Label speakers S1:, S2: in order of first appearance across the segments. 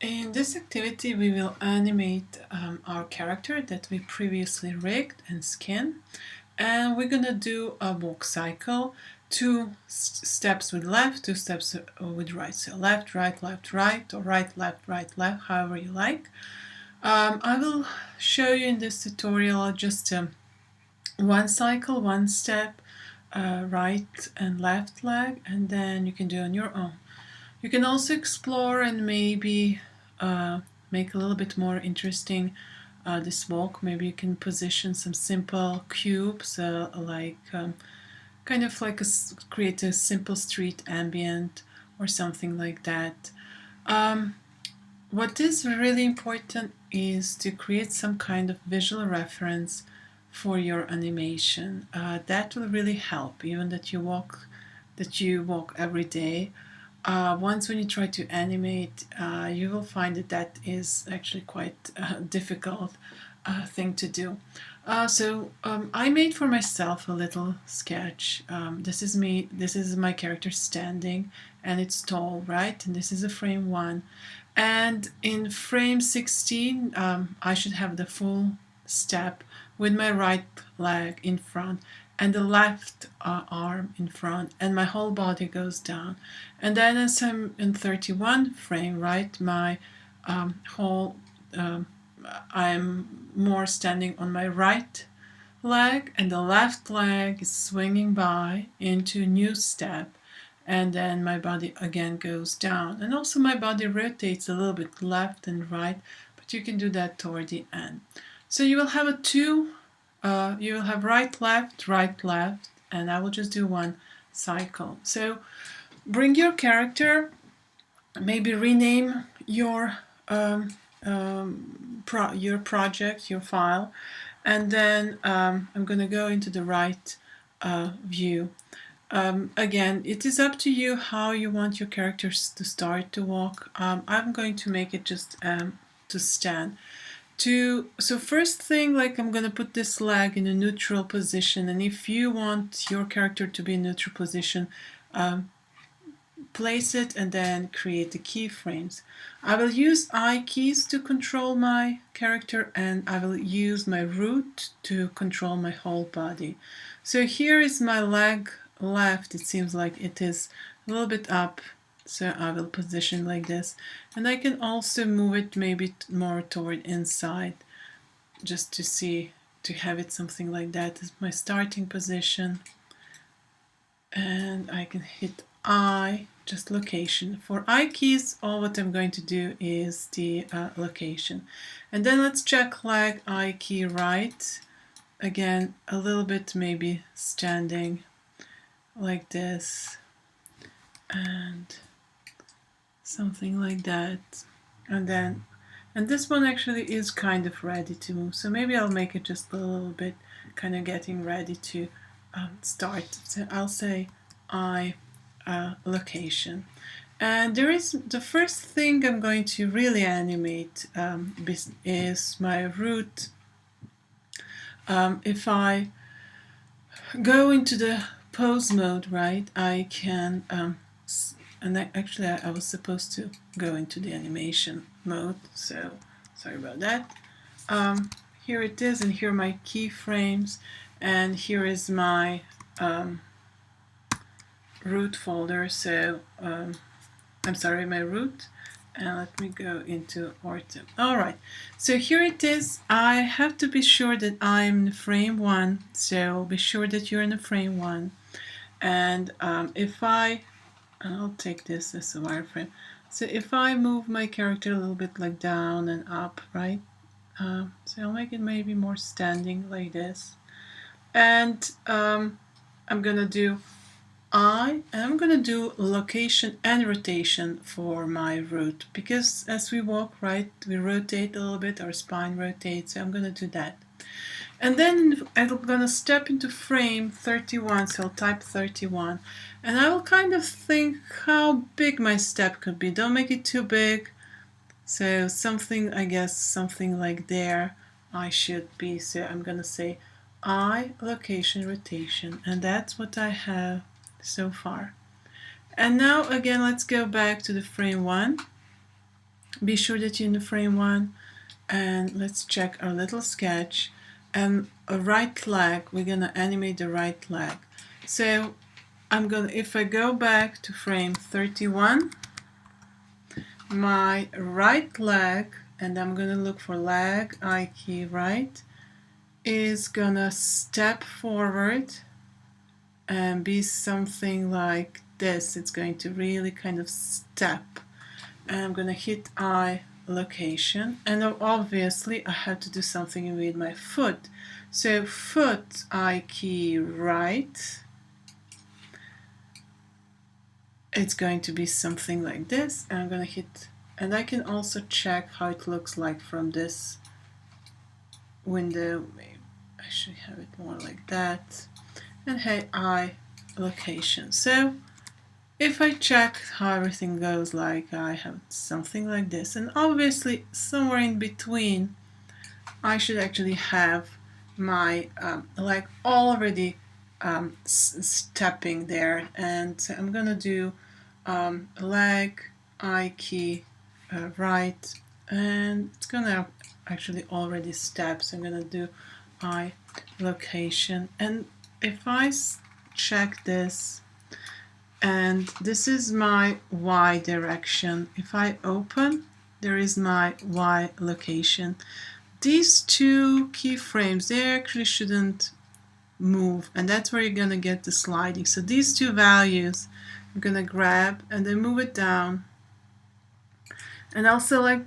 S1: In this activity, we will animate our character that we previously rigged and skinned, and we're gonna do a walk cycle, two steps with left, two steps with right. So left, right, left, right, or right, left, however you like. I will show you in this tutorial just one cycle, one step, right and left leg, and then you can do it on your own. You can also explore and maybe make a little bit more interesting this walk. Maybe you can position some simple cubes, kind of like create a simple street ambient or something like that. What is really important is to create some kind of visual reference for your animation. That will really help, even that you walk every day. Once when you try to animate, you will find that is actually quite a difficult thing to do. I made for myself a little sketch. This is me, this is my character standing, and it's tall, right? And this is a frame 1. And in frame 16, I should have the full step with my right leg in front and the left arm in front, and my whole body goes down. And then as I'm in 31 frame, right, my I'm more standing on my right leg, and the left leg is swinging by into new step, and then my body again goes down. And also my body rotates a little bit left and right, but you can do that toward the end. So you will have you will have right, left, and I will just do one cycle. So bring your character, maybe rename your project, your file, and then I'm going to go into the right view. Again, it is up to you how you want your characters to start to walk. I'm going to make it just to stand. So first thing, like, I'm gonna put this leg in a neutral position, and if you want your character to be in neutral position, place it and then create the keyframes. I will use I keys to control my character, and I will use my root to control my whole body. So here is my leg left. It seems like it is a little bit up, so I will position like this, and I can also move it maybe more toward inside, just to have it something like that as my starting position. And I can hit I, just location. For I keys, all what I'm going to do is the location. And then let's check leg I key right. Again, a little bit maybe standing like this, and something like that. And this one actually is kind of ready to move, so maybe I'll make it just a little bit kind of getting ready to start. So I'll say I location. And there is the first thing I'm going to really animate is my root. If I go into the pose mode, right, I can and actually I was supposed to go into the animation mode, so sorry about that. Here it is, and here are my keyframes, and here is my root folder. So I'm sorry, my root, and let me go into Orto. Alright, so here it is. I have to be sure that I'm in frame 1, so be sure that you're in the frame 1. And if I'll take this as a wireframe. So if I move my character a little bit like down and up, right? So I'll make it maybe more standing like this. And I'm gonna do and I'm gonna do location and rotation for my root, because as we walk, right, we rotate a little bit, our spine rotates, so I'm gonna do that. And then I'm gonna step into frame 31, so I'll type 31, and I will kind of think how big my step could be. Don't make it too big, so something, I guess something like there I should be. So I'm gonna say I location rotation, and that's what I have so far. And now again, let's go back to the frame 1, be sure that you're in the frame 1, and let's check our little sketch. And a right leg, we're gonna animate the right leg. So if I go back to frame 31, my right leg, and I'm gonna look for leg, I key right, is gonna step forward and be something like this. It's going to really kind of step. And I'm gonna hit I location, and obviously I have to do something with my foot. So foot, I key right. It's going to be something like this, and I'm gonna hit, and I can also check how it looks like from this window. Maybe I should have it more like that. And hey, I location. So if I check how everything goes, like I have something like this, and obviously somewhere in between I should actually have my leg already stepping there, and so I'm gonna do leg, I key right, and it's gonna actually already step, so I'm gonna do I location. And if I check this, and this is my Y direction, if I open, there is my Y location. These two keyframes, they actually shouldn't move, and that's where you're gonna get the sliding. So these two values I'm gonna grab and then move it down, and I'll select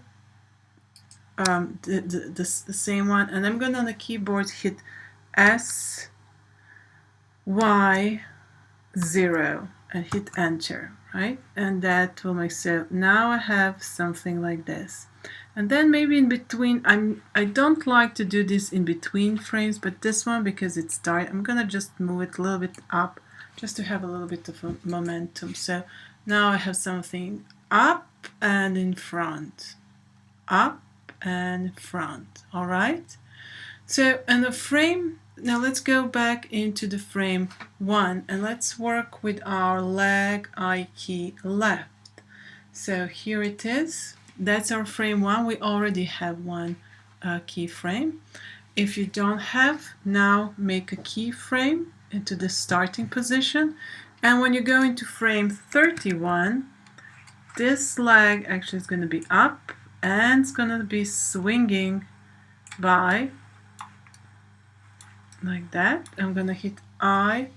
S1: the same one, and I'm gonna on the keyboard hit S Y 0 and hit enter, right? And that will make, so now I have something like this. And then maybe in between, I don't like to do this in between frames, but this one, because it's dark, I'm gonna just move it a little bit up just to have a little bit of a momentum. So now I have something up and in front, up and in front. All right. So in the frame, now let's go back into the frame 1 and let's work with our leg, I key left. So here it is. That's our frame 1. We already have one keyframe. If you don't have, now make a keyframe into the starting position. And when you go into frame 31, this leg actually is going to be up and it's going to be swinging by like that. I'm going to hit I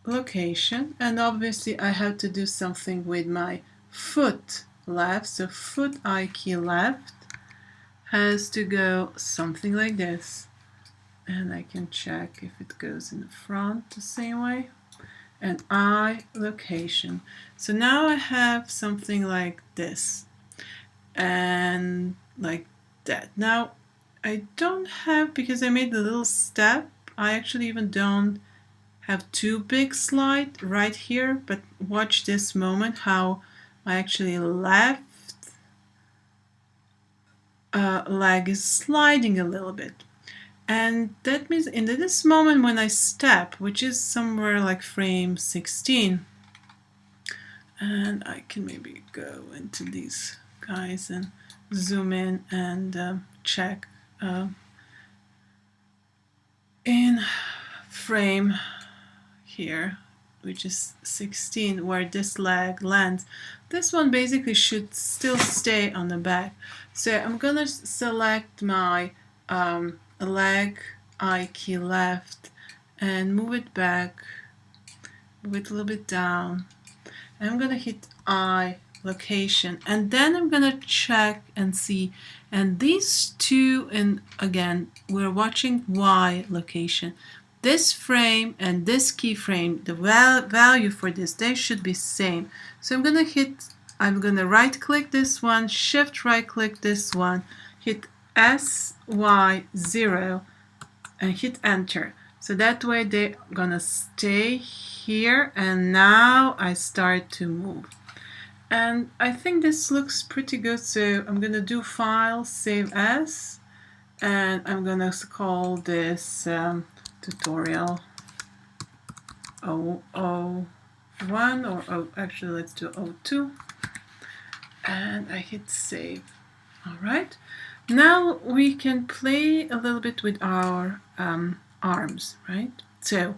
S1: location, and obviously I have to do something with my foot left. So foot I key left has to go something like this, and I can check if it goes in the front the same way, and I location. So now I have something like this and like that. Now I don't have, because I made the little step, I actually even don't have too big slide right here, but watch this moment how I actually left leg is sliding a little bit. And that means in this moment when I step, which is somewhere like frame 16, and I can maybe go into these guys and zoom in and check in frame here, which is 16, where this leg lands. This one basically should still stay on the back. So I'm gonna select my leg, I key left, and move it back, move it a little bit down. And I'm gonna hit I location, and then I'm gonna check and see. And these two, and again, we're watching Y location. This frame and this keyframe, the value for this, they should be same. So I'm gonna right click this one, shift right click this one, hit SY0 and hit enter. So that way they're gonna stay here, and now I start to move. And I think this looks pretty good, so I'm gonna do File, Save As, and I'm gonna call this tutorial 001, or actually let's do 02, and I hit save. All right. Now we can play a little bit with our arms, right? So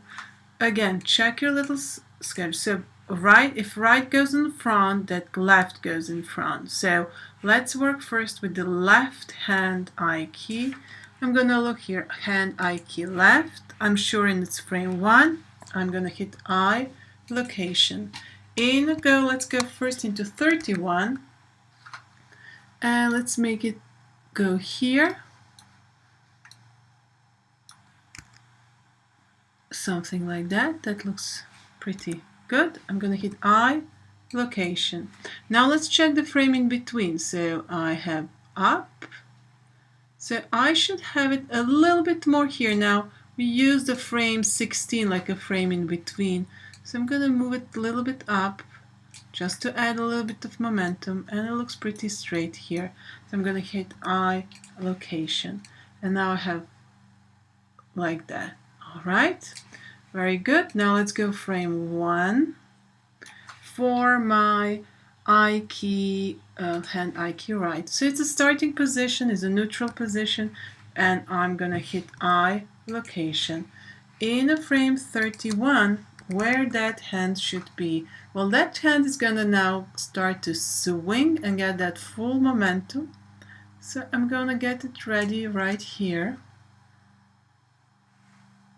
S1: again, check your little sketch. So if right goes in front, that left goes in front. So let's work first with the left hand I key. I'm gonna look here, hand I key left. I'm sure in its frame 1. I'm gonna hit I, location. Let's go first into 31. And let's make it go here. Something like that. That looks pretty good. I'm gonna hit I, location. Now let's check the frame in between. So I have up. So I should have it a little bit more here. Now we use the frame 16 like a frame in between. So I'm gonna move it a little bit up just to add a little bit of momentum, and it looks pretty straight here. So I'm gonna hit I, location. And now I have like that. All right, very good. Now let's go frame 1 for my I key, hand I key right. So it's a starting position, is a neutral position, and I'm gonna hit I, location. In a frame 31, where that hand should be, well, that hand is gonna now start to swing and get that full momentum. So I'm gonna get it ready right here.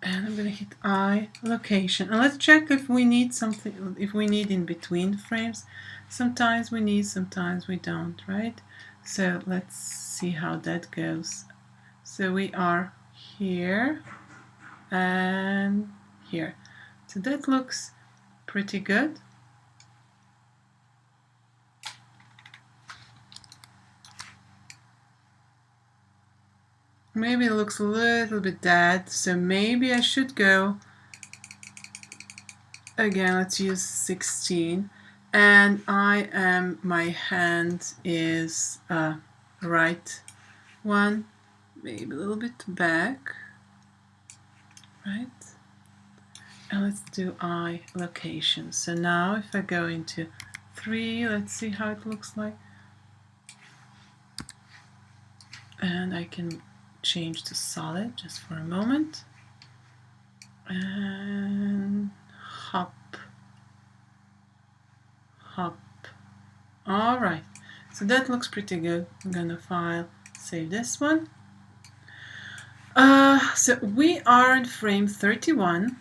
S1: And I'm gonna hit I, location. And let's check if we need something, if we need in between frames. Sometimes we need, sometimes we don't, right? So let's see how that goes. So we are here and here. So that looks pretty good. Maybe it looks a little bit dead, so maybe I should go again. Let's use 16, and my hand is right one, maybe a little bit back, right? And let's do I, location. So now if I go into 3, let's see how it looks like, and I can change to solid just for a moment, and hop, hop. All right, so that looks pretty good. I'm gonna file, save this one. So we are in frame 31.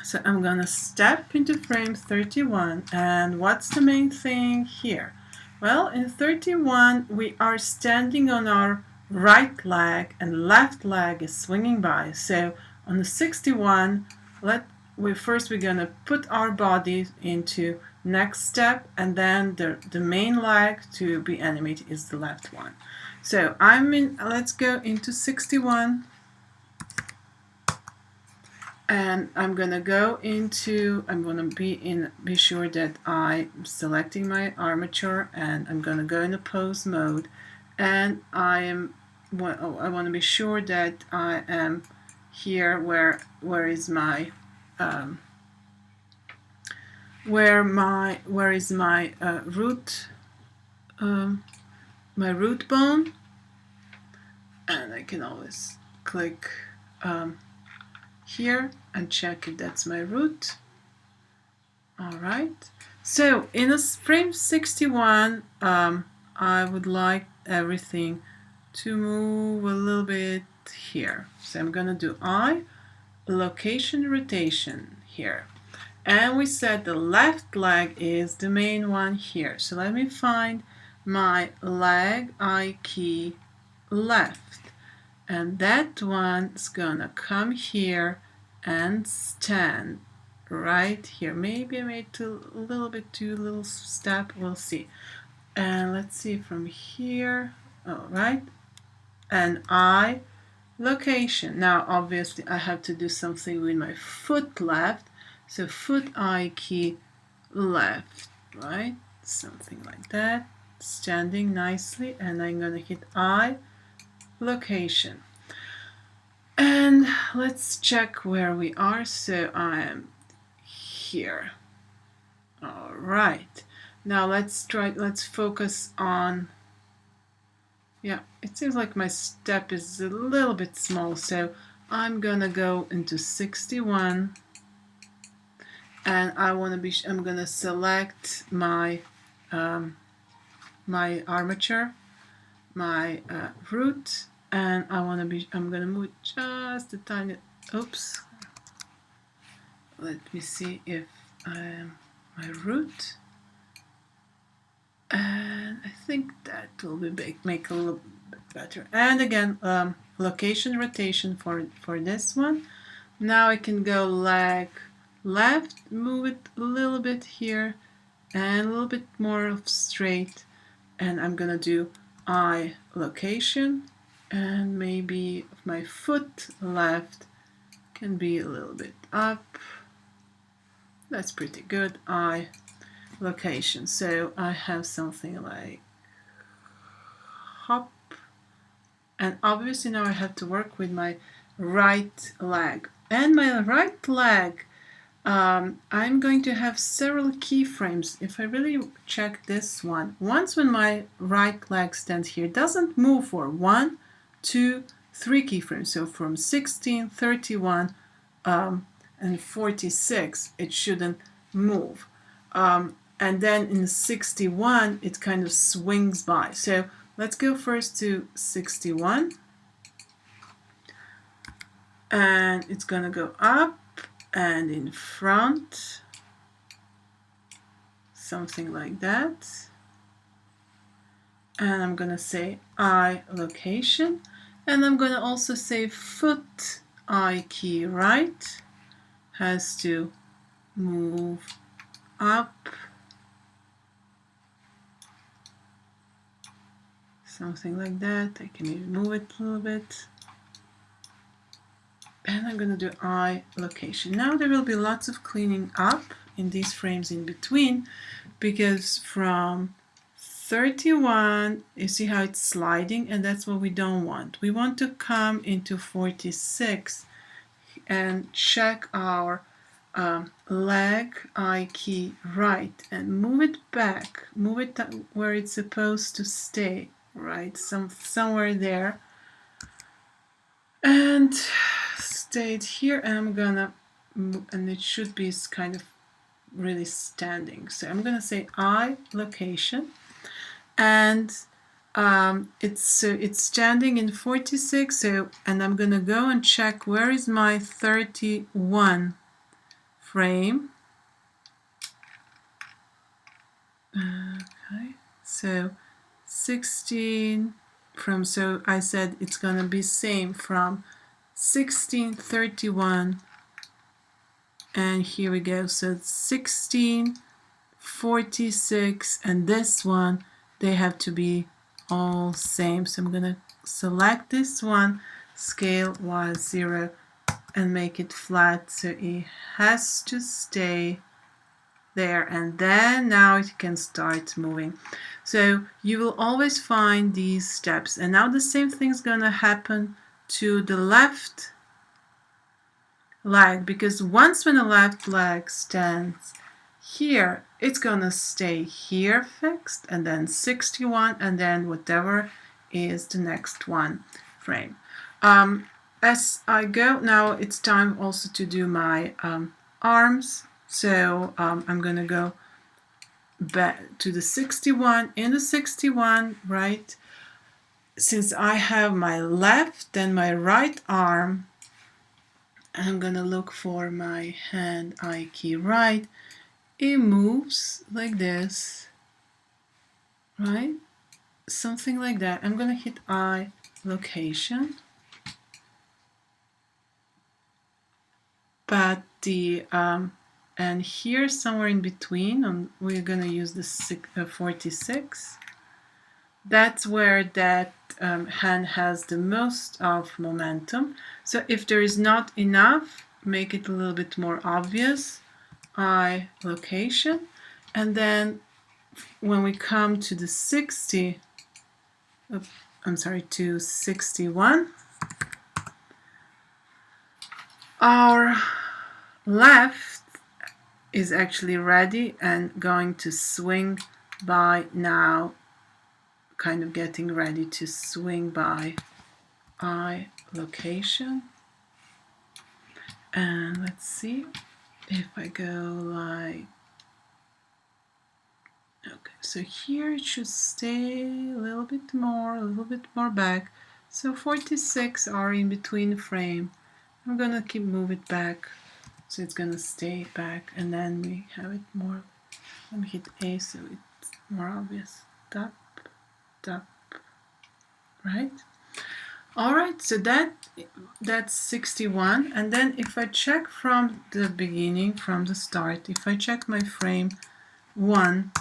S1: So I'm gonna step into frame 31, and what's the main thing here? Well, in 31 we are standing on our right leg and left leg is swinging by. So on the 61, we're gonna put our body into next step, and then the main leg to be animated is the left one. So let's go into 61. And I'm gonna be sure that I'm selecting my armature, and I'm gonna go in a pose mode, and I want to be sure that I am here where is my root, my root bone, and I can always click here and check if that's my root. All right, so in a frame 61, I would like everything to move a little bit here. So I'm gonna do I, location, rotation here. And we said the left leg is the main one here. So let me find my leg I key left. And that one's gonna come here and stand right here. Maybe I made a little bit too little step, we'll see. And let's see from here. All right, and I, location. Now obviously I have to do something with my foot left, so foot I key left, right? Something like that, standing nicely, and I'm gonna hit I, location. And let's check where we are. So I am here. All right, now let's focus on Yeah, it seems like my step is a little bit small, so I'm gonna go into 61, and I'm gonna select my my armature, my root, and I'm gonna move just a tiny. Oops. Let me see if my root, and I think that will be make a little bit better. And again, location rotation for this one. Now I can go leg left, move it a little bit here, and a little bit more of straight, and I'm gonna do eye location, and maybe my foot left can be a little bit up. That's pretty good. Eye location. So I have something like hop, and obviously now I have to work with my right leg. And my right leg, I'm going to have several keyframes. If I really check this one, once when my right leg stands here, it doesn't move for 1, 2, 3 keyframes. So from 16, 31, and 46, it shouldn't move. And then in 61, it kind of swings by. So let's go first to 61. And it's going to go up and in front, something like that. And I'm going to say eye location. And I'm going to also say foot eye key right has to move up, something like that. I can even move it a little bit. And I'm going to do eye location. Now there will be lots of cleaning up in these frames in between, because from 31, you see how it's sliding, and that's what we don't want. We want to come into 46 and check our leg eye key right and move it back, move it where it's supposed to stay, right, somewhere there, and stayed here. And I'm gonna and it should be kind of really standing, so I'm gonna say eye location, and it's standing in 46, so, and I'm gonna go and check where is my 31 frame. Okay, so 16 from, so I said it's gonna be same from 16, 31, and here we go. So 16, 46, and this one, they have to be all same. So I'm gonna select this one, scale Y0, and make it flat, so it has to stay there, and then now it can start moving. So you will always find these steps, and now the same thing's gonna happen to the left leg, because once when the left leg stands here, it's gonna stay here fixed, and then 61, and then whatever is the next one frame. As I go, now it's time also to do my arms. So I'm gonna go back to the 61. In the 61, right, since I have my left and my right arm, I'm gonna look for my hand eye key right. It moves like this, right? Something like that. I'm gonna hit eye location. But the and here somewhere in between, we're gonna use the 46. That's where that hand has the most of momentum. So if there is not enough, make it a little bit more obvious. Eye location, and then when we come to the 60, I'm sorry, to 61, our left is actually ready and going to swing by now kind of getting ready to swing by eye location. And let's see if I go like, okay, so here it should stay a little bit more back. So 46 are in between frame. I'm gonna keep move it back, so it's gonna stay back, and then we have it more. Let me hit A so it's more obvious. Tap, tap, right? All right, so that's 61, and then if I check from the beginning, from the start, if I check my frame 1,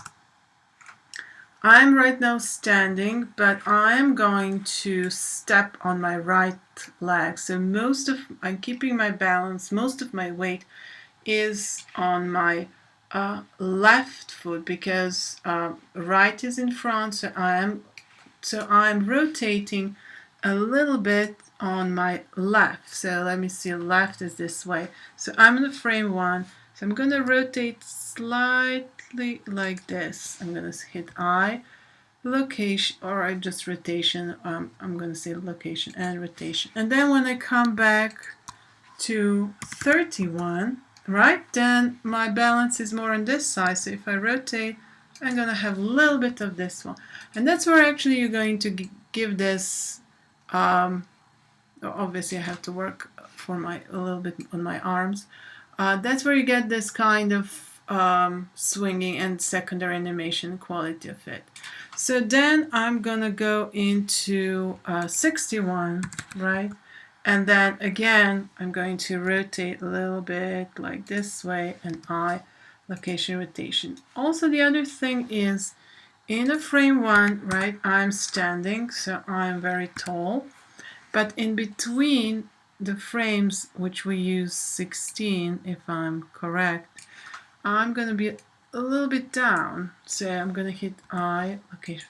S1: I'm right now standing, but I'm going to step on my right leg. So I'm keeping my balance, most of my weight is on my left foot, because right is in front, so I'm rotating a little bit on my left. So let me see, left is this way. So I'm in the frame 1, so I'm going to rotate slightly like this. I'm going to hit I, location, or just rotation. I'm going to say location and rotation. And then when I come back to 31, right, then my balance is more on this side. So if I rotate, I'm going to have a little bit of this one. And that's where actually you're going to give this, obviously I have to work for a little bit on my arms. That's where you get this kind of swinging and secondary animation quality of it. So then I'm gonna go into 61, right? And then again, I'm going to rotate a little bit like this way, and I, location, rotation. Also, the other thing is, in a frame 1, right, I'm standing, so I'm very tall. But in between the frames, which we use 16, if I'm correct, I'm going to be a little bit down. So I'm going to hit I, location.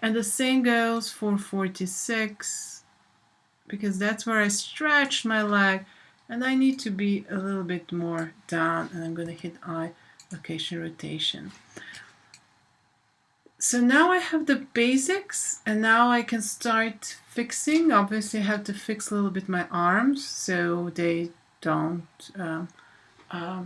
S1: And the same goes for 46, because that's where I stretched my leg, and I need to be a little bit more down, and I'm going to hit I, location, rotation. So now I have the basics, and now I can start fixing. Obviously I have to fix a little bit my arms so they don't I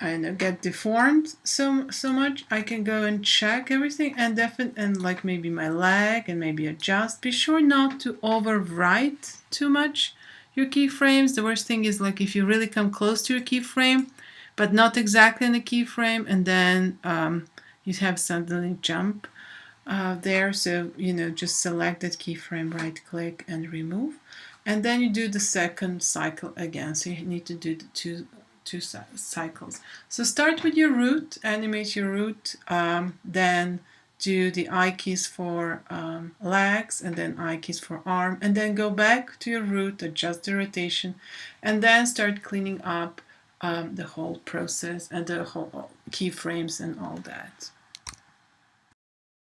S1: don't know, get deformed so much. I can go and check everything, and like maybe my leg, and maybe adjust. Be sure not to overwrite too much your keyframes. The worst thing is like if you really come close to your keyframe, but not exactly in the keyframe, and then you have suddenly jump there. So, just select that keyframe, right click and remove. And then you do the second cycle again. So you need to do the two cycles. So start with your root, animate your root, then do the I keys for legs, and then I keys for arm, and then go back to your root, adjust the rotation, and then start cleaning up the whole process and the whole keyframes and all that.